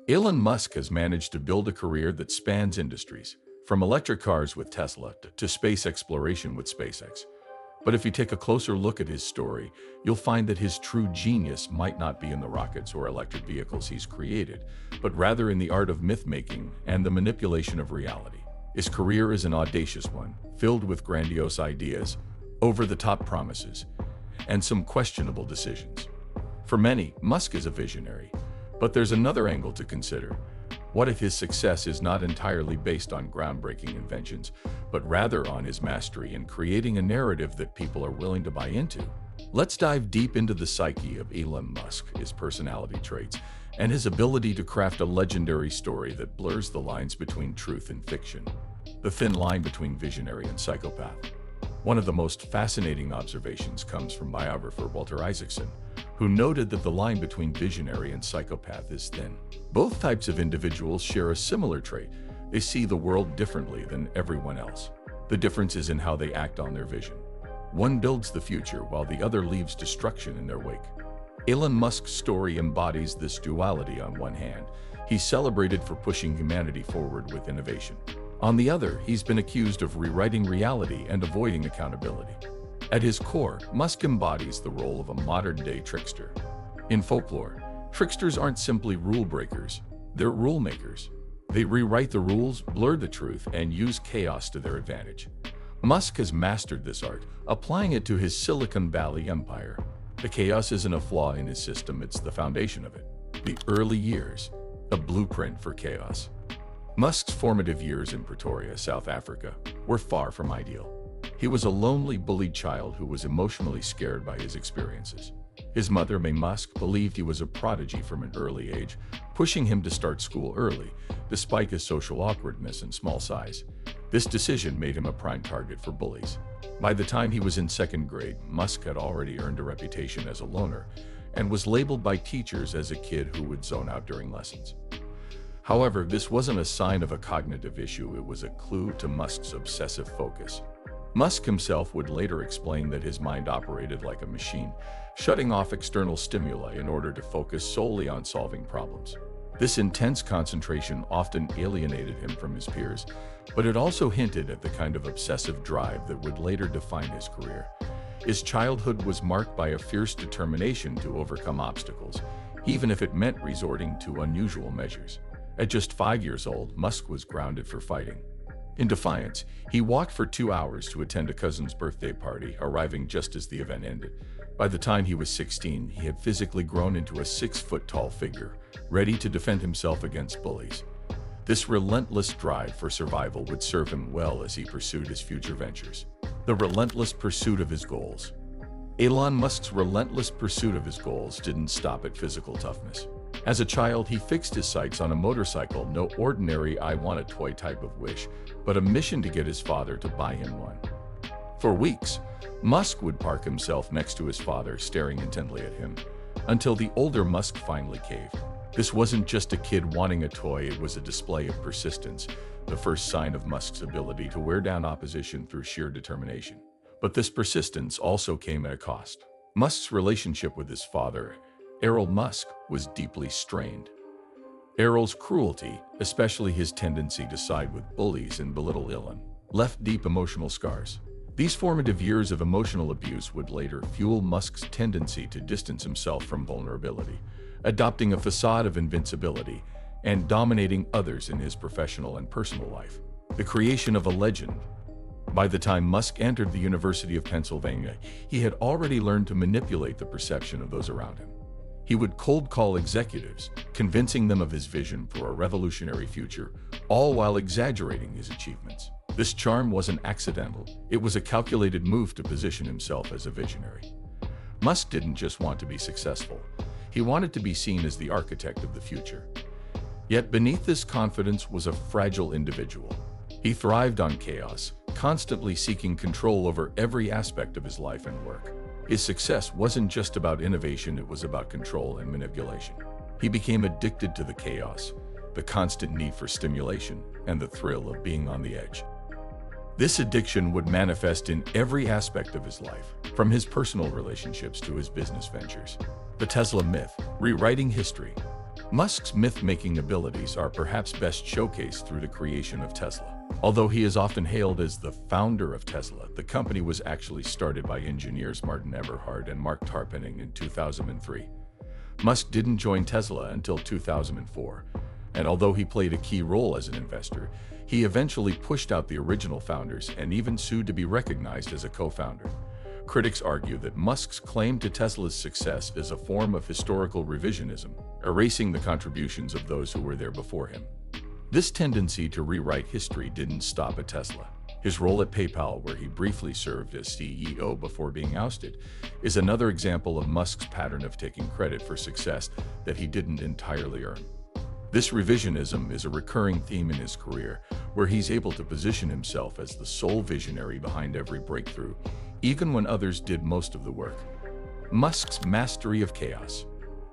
Elon Musk has managed to build a career that spans industries, from electric cars with Tesla to space exploration with SpaceX. But if you take a closer look at his story, you'll find that his true genius might not be in the rockets or electric vehicles he's created, but rather in the art of myth-making and the manipulation of reality. His career is an audacious one, filled with grandiose ideas, over-the-top promises, and some questionable decisions. For many, Musk is a visionary, but there's another angle to consider. What if his success is not entirely based on groundbreaking inventions, but rather on his mastery in creating a narrative that people are willing to buy into? Let's dive deep into the psyche of Elon Musk, his personality traits, and his ability to craft a legendary story that blurs the lines between truth and fiction, the thin line between visionary and psychopath. One of the most fascinating observations comes from biographer Walter Isaacson, who noted that the line between visionary and psychopath is thin. Both types of individuals share a similar trait. They see the world differently than everyone else. The difference is in how they act on their vision. One builds the future while the other leaves destruction in their wake. Elon Musk's story embodies this duality. On one hand, he's celebrated for pushing humanity forward with innovation. On the other, he's been accused of rewriting reality and avoiding accountability. At his core, Musk embodies the role of a modern-day trickster. In folklore, tricksters aren't simply rule breakers, they're rule makers. They rewrite the rules, blur the truth, and use chaos to their advantage. Musk has mastered this art, applying it to his Silicon Valley empire. The chaos isn't a flaw in his system, it's the foundation of it. The early years, a blueprint for chaos. Musk's formative years in Pretoria, South Africa, were far from ideal. He was a lonely, bullied child who was emotionally scared by his experiences. His mother, May Musk, believed he was a prodigy from an early age, pushing him to start school early, despite his social awkwardness and small size. This decision made him a prime target for bullies. By the time he was in second grade, Musk had already earned a reputation as a loner and was labeled by teachers as a kid who would zone out during lessons. However, this wasn't a sign of a cognitive issue, it was a clue to Musk's obsessive focus. Musk himself would later explain that his mind operated like a machine, shutting off external stimuli in order to focus solely on solving problems. This intense concentration often alienated him from his peers, but it also hinted at the kind of obsessive drive that would later define his career. His childhood was marked by a fierce determination to overcome obstacles, even if it meant resorting to unusual measures. At just 5 years old, Musk was grounded for fighting. In defiance, he walked for 2 hours to attend a cousin's birthday party, arriving just as the event ended. By the time he was 16, he had physically grown into a 6-foot-tall figure, ready to defend himself against bullies. This relentless drive for survival would serve him well as he pursued his future ventures. The relentless pursuit of his goals. Elon Musk's relentless pursuit of his goals didn't stop at physical toughness. As a child, he fixed his sights on a motorcycle, no ordinary "I want a toy" type of wish, but a mission to get his father to buy him one. For weeks, Musk would park himself next to his father, staring intently at him, until the older Musk finally caved. This wasn't just a kid wanting a toy, it was a display of persistence, the first sign of Musk's ability to wear down opposition through sheer determination. But this persistence also came at a cost. Musk's relationship with his father, Elon Musk, was deeply strained. Elon's cruelty, especially his tendency to side with bullies and belittle Elon, left deep emotional scars. These formative years of emotional abuse would later fuel Musk's tendency to distance himself from vulnerability, adopting a facade of invincibility and dominating others in his professional and personal life. The creation of a legend. By the time Musk entered the University of Pennsylvania, he had already learned to manipulate the perception of those around him. He would cold call executives, convincing them of his vision for a revolutionary future, all while exaggerating his achievements. This charm wasn't accidental, it was a calculated move to position himself as a visionary. Musk didn't just want to be successful, he wanted to be seen as the architect of the future. Yet beneath this confidence was a fragile individual. He thrived on chaos, constantly seeking control over every aspect of his life and work. His success wasn't just about innovation, it was about control and manipulation. He became addicted to the chaos, the constant need for stimulation, and the thrill of being on the edge. This addiction would manifest in every aspect of his life, from his personal relationships to his business ventures. The Tesla myth, rewriting history. Musk's myth-making abilities are perhaps best showcased through the creation of Tesla. Although he is often hailed as the founder of Tesla, the company was actually started by engineers Martin Eberhard and Mark Tarpenning in 2003. Musk didn't join Tesla until 2004, and although he played a key role as an investor, he eventually pushed out the original founders and even sued to be recognized as a co-founder. Critics argue that Musk's claim to Tesla's success is a form of historical revisionism, erasing the contributions of those who were there before him. This tendency to rewrite history didn't stop at Tesla. His role at PayPal, where he briefly served as CEO before being ousted, is another example of Musk's pattern of taking credit for success that he didn't entirely earn. This revisionism is a recurring theme in his career, where he's able to position himself as the sole visionary behind every breakthrough, even when others did most of the work. Musk's mastery of chaos.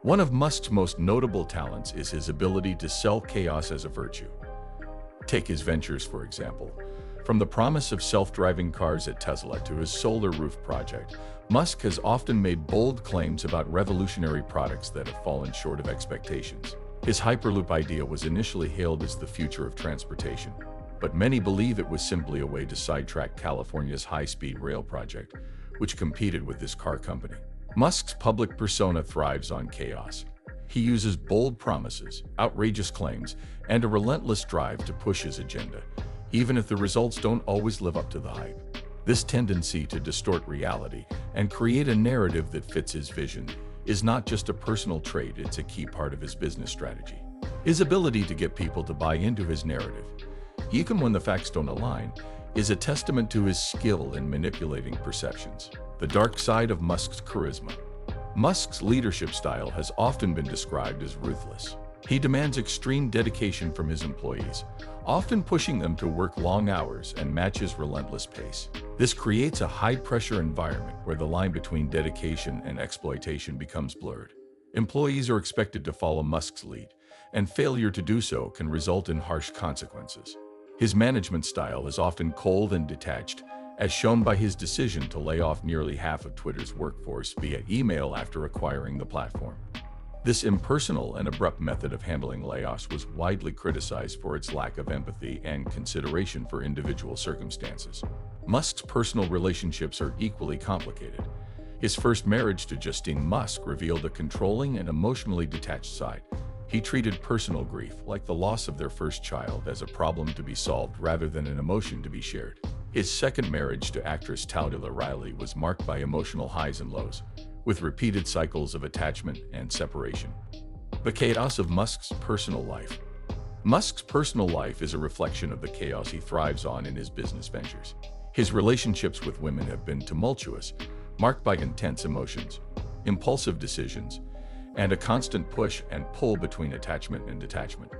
One of Musk's most notable talents is his ability to sell chaos as a virtue. Take his ventures, for example. From the promise of self-driving cars at Tesla to his solar roof project, Musk has often made bold claims about revolutionary products that have fallen short of expectations. His Hyperloop idea was initially hailed as the future of transportation, but many believe it was simply a way to sidetrack California's high-speed rail project, which competed with this car company. Musk's public persona thrives on chaos. He uses bold promises, outrageous claims, and a relentless drive to push his agenda, even if the results don't always live up to the hype. This tendency to distort reality and create a narrative that fits his vision is not just a personal trait, it's a key part of his business strategy. His ability to get people to buy into his narrative, even when the facts don't align, is a testament to his skill in manipulating perceptions. The dark side of Musk's charisma. Musk's leadership style has often been described as ruthless. He demands extreme dedication from his employees, often pushing them to work long hours and match his relentless pace. This creates a high-pressure environment where the line between dedication and exploitation becomes blurred. Employees are expected to follow Musk's lead, and failure to do so can result in harsh consequences. His management style is often cold and detached, as shown by his decision to lay off nearly half of Twitter's workforce via email after acquiring the platform. This impersonal and abrupt method of handling layoffs was widely criticized for its lack of empathy and consideration for individual circumstances. Musk's personal relationships are equally complicated. His first marriage to Justine Musk revealed a controlling and emotionally detached side. He treated personal grief, like the loss of their first child, as a problem to be solved rather than an emotion to be shared. His second marriage to actress Talia Riley was marked by emotional highs and lows, with repeated cycles of attachment and separation. The chaos of Musk's personal life. Musk's personal life is a reflection of the chaos he thrives on in his business ventures. His relationships with women have been tumultuous, marked by intense emotions, impulsive decisions, and a constant push and pull between attachment and detachment.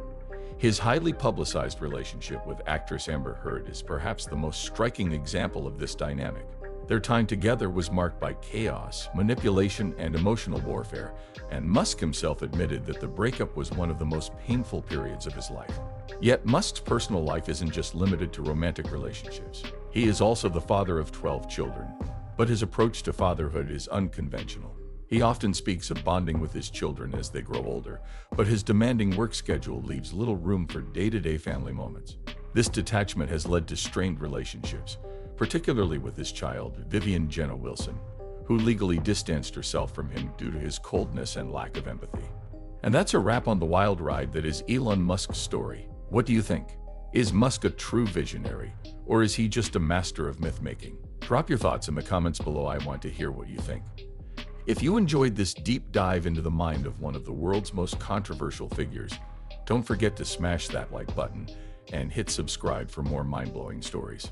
His highly publicized relationship with actress Amber Heard is perhaps the most striking example of this dynamic. Their time together was marked by chaos, manipulation, and emotional warfare, and Musk himself admitted that the breakup was one of the most painful periods of his life. Yet Musk's personal life isn't just limited to romantic relationships. He is also the father of 12 children, but his approach to fatherhood is unconventional. He often speaks of bonding with his children as they grow older, but his demanding work schedule leaves little room for day-to-day family moments. This detachment has led to strained relationships, particularly with his child, Vivian Jenna Wilson, who legally distanced herself from him due to his coldness and lack of empathy. And that's a wrap on the wild ride that is Elon Musk's story. What do you think? Is Musk a true visionary, or is he just a master of myth-making? Drop your thoughts in the comments below. I want to hear what you think. If you enjoyed this deep dive into the mind of one of the world's most controversial figures, don't forget to smash that like button and hit subscribe for more mind-blowing stories.